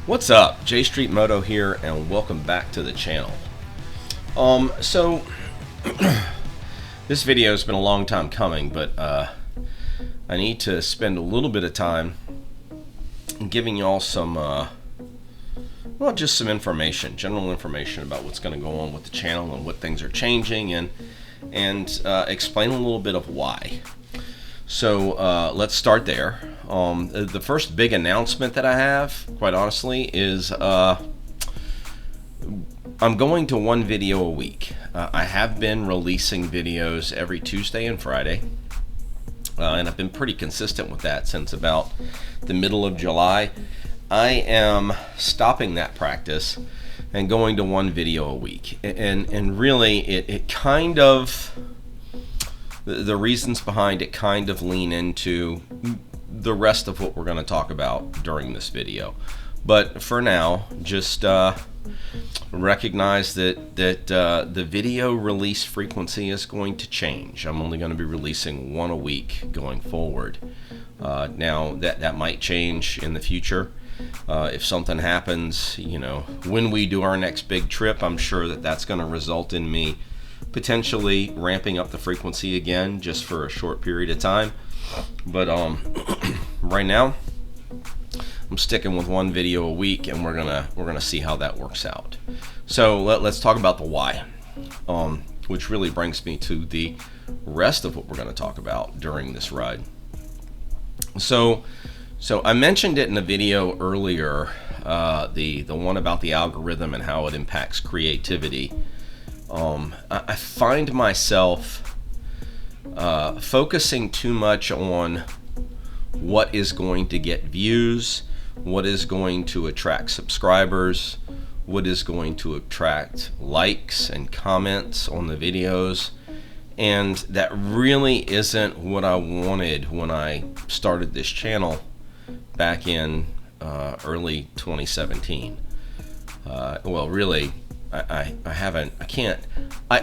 What's up? J Street Moto here, and welcome back to the channel. So this video has been a long time coming, but I need to spend a little bit of time giving y'all some, well, just some information, general information about what's going to go on with the channel and what things are changing, and explain a little bit of why. So let's start there. The first big announcement that I have, quite honestly, is I'm going to one video a week. I have been releasing videos every Tuesday and Friday, and I've been pretty consistent with that since about the middle of July. I am stopping that practice and going to one video a week, and really it kind of, the reasons behind it kind of lean into the rest of what we're going to talk about during this video. But for now, just recognize that the video release frequency is going to change. I'm only going to be releasing one a week going forward. Now that might change in the future. If something happens, you know, when we do our next big trip, I'm sure that's going to result in me potentially ramping up the frequency again just for a short period of time. But right now I'm sticking with one video a week, and we're gonna see how that works out. So let's talk about the why, which really brings me to the rest of what we're going to talk about during this ride. So I mentioned it in a video earlier, the one about the algorithm and how it impacts creativity. I find myself focusing too much on what is going to get views, what is going to attract subscribers, what is going to attract likes and comments on the videos, and that really isn't what I wanted when I started this channel back in early 2017. Well, really, I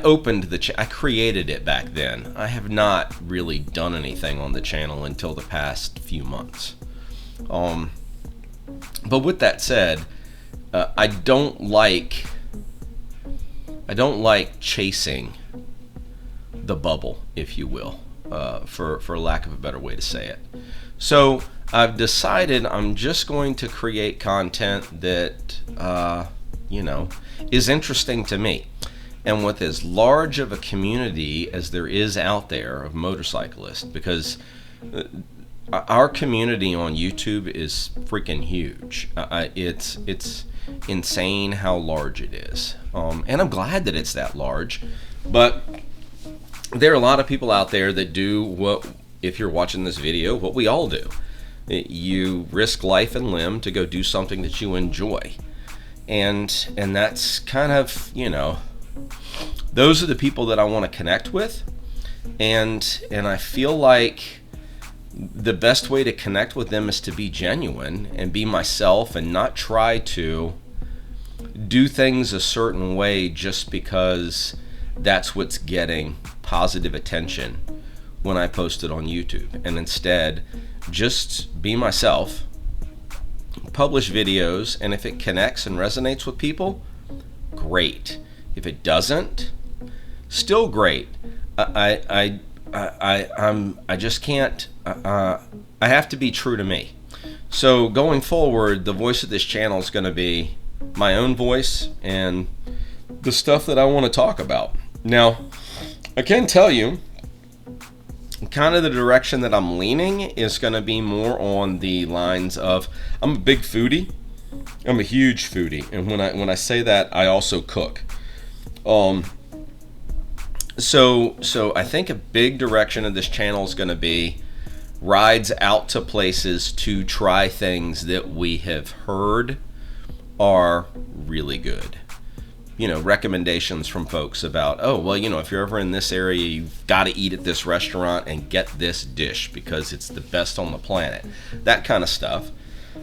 opened I created it back then. I have not really done anything on the channel until the past few months. But with that said, I don't like chasing the bubble, if you will, for lack of a better way to say it. So I've decided I'm just going to create content that is interesting to me. And with as large of a community as there is out there of motorcyclists, because our community on YouTube is freaking huge. It's insane how large it is. And I'm glad that it's that large. But there are a lot of people out there that do what, if you're watching this video, what we all do. You risk life and limb to go do something that you enjoy. And that's kind of, those are the people that I want to connect with, and I feel like the best way to connect with them is to be genuine and be myself and not try to do things a certain way just because that's what's getting positive attention when I post it on YouTube, and instead just be myself, publish videos, and if it connects and resonates with people, great. If it doesn't, still great. I just can't. I have to be true to me. So going forward, the voice of this channel is going to be my own voice and the stuff that I want to talk about. Now, I can tell you, kind of the direction that I'm leaning is going to be more on the lines of, I'm a big foodie. I'm a huge foodie, and when I say that, I also cook. So I think a big direction of this channel is going to be rides out to places to try things that we have heard are really good. Recommendations from folks about, if you're ever in this area, you've got to eat at this restaurant and get this dish because it's the best on the planet. That kind of stuff.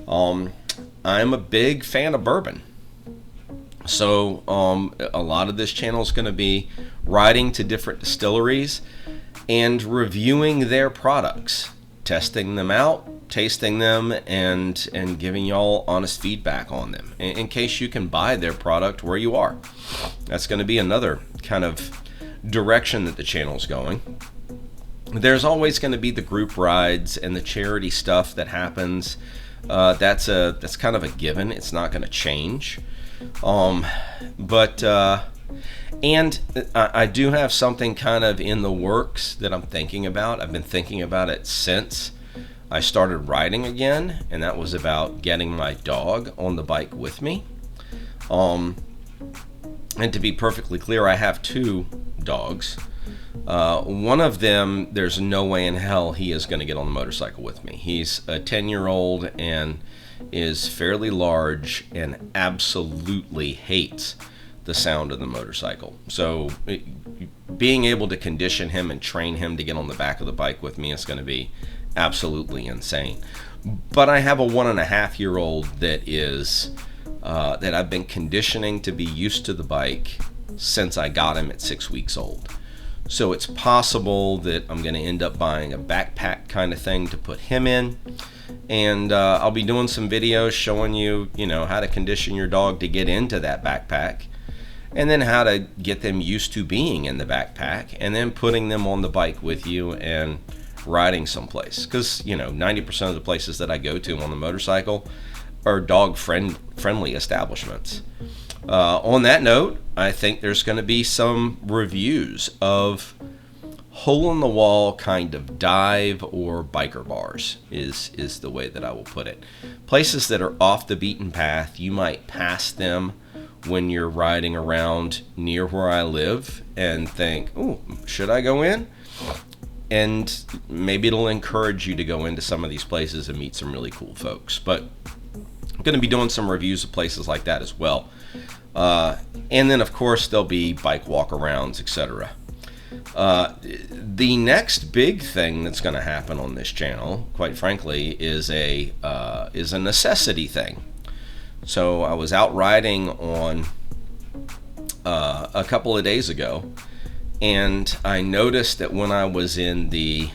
I'm a big fan of bourbon. So a lot of this channel is going to be riding to different distilleries and reviewing their products, testing them out, tasting them, and giving y'all honest feedback on them in case you can buy their product where you are. That's going to be another kind of direction that the channel's going. There's always going to be the group rides and the charity stuff that happens. That's kind of a given. It's not going to change. And I do have something kind of in the works that I'm thinking about. I've been thinking about it since I started riding again, and that was about getting my dog on the bike with me. And to be perfectly clear, I have 2 dogs. One of them, there's no way in hell he is going to get on the motorcycle with me. He's a 10-year-old and is fairly large and absolutely hates the sound of the motorcycle. So being able to condition him and train him to get on the back of the bike with me is going to be absolutely insane. But I have a 1.5-year-old that is that I've been conditioning to be used to the bike since I got him at 6 weeks old. So it's possible that I'm going to end up buying a backpack kind of thing to put him in. And I'll be doing some videos showing you, how to condition your dog to get into that backpack. And then how to get them used to being in the backpack. And then putting them on the bike with you and riding someplace. Because, 90% of the places that I go to on the motorcycle are dog-friendly establishments. On that note, I think there's going to be some reviews of hole-in-the-wall kind of dive or biker bars is the way that I will put it. Places that are off the beaten path. You might pass them when you're riding around near where I live and think, "Ooh, should I go in?" And maybe it'll encourage you to go into some of these places and meet some really cool folks. But I'm going to be doing some reviews of places like that as well. And then, of course, there'll be bike walk-arounds, etc. The next big thing that's going to happen on this channel, quite frankly, is a necessity thing. So I was out riding on a couple of days ago, and I noticed that when I was in the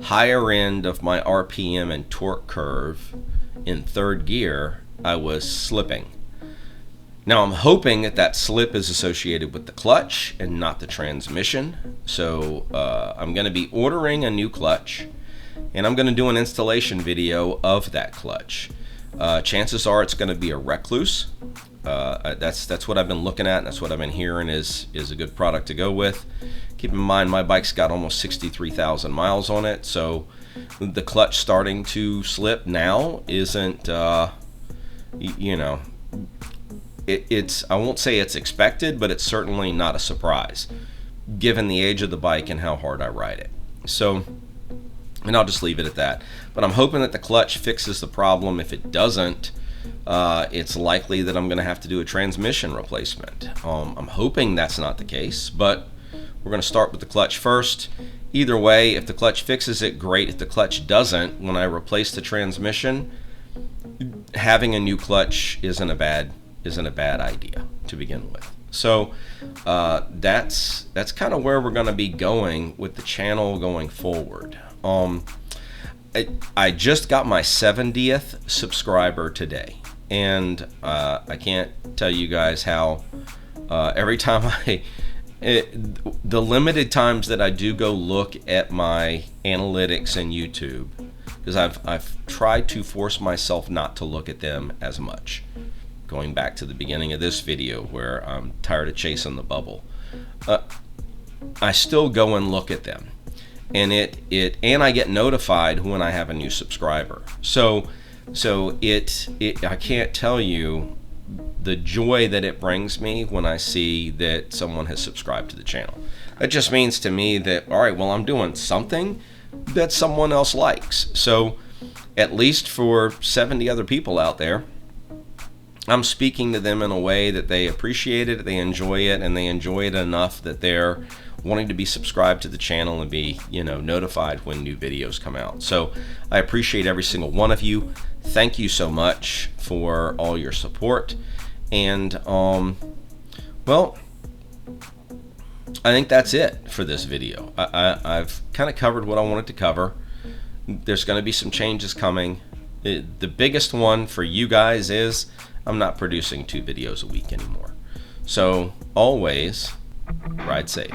higher end of my RPM and torque curve in 3rd gear, I was slipping. Now I'm hoping that slip is associated with the clutch and not the transmission. So I'm going to be ordering a new clutch, and I'm going to do an installation video of that clutch. Chances are it's going to be a Recluse. That's what I've been looking at, and that's what I've been hearing is a good product to go with. Keep in mind my bike's got almost 63,000 miles on it, so the clutch starting to slip now isn't it's I won't say it's expected, but it's certainly not a surprise given the age of the bike and how hard I ride it. So, and I'll just leave it at that. But I'm hoping that the clutch fixes the problem. If it doesn't, it's likely that I'm going to have to do a transmission replacement. I'm hoping that's not the case, but we're going to start with the clutch first. Either way, if the clutch fixes it, great. If the clutch doesn't, when I replace the transmission, having a new clutch isn't a bad idea to begin with. So that's kind of where we're going to be going with the channel going forward. I just got my 70th subscriber today, and I can't tell you guys how every time the limited times that I do go look at my analytics in YouTube, because I've tried to force myself not to look at them as much. Going back to the beginning of this video where I'm tired of chasing the bubble, I still go and look at them, and and I get notified when I have a new subscriber. So I can't tell you the joy that it brings me when I see that someone has subscribed to the channel. That just means to me that, all right, well, I'm doing something that someone else likes. So at least for 70 other people out there, I'm speaking to them in a way that they appreciate it, they enjoy it, and they enjoy it enough that they're wanting to be subscribed to the channel and be, notified when new videos come out. So I appreciate every single one of you. Thank you so much for all your support. And well, I think that's it for this video. I've kind of covered what I wanted to cover. There's going to be some changes coming. The biggest one for you guys is I'm not producing 2 videos a week anymore. So always ride safe.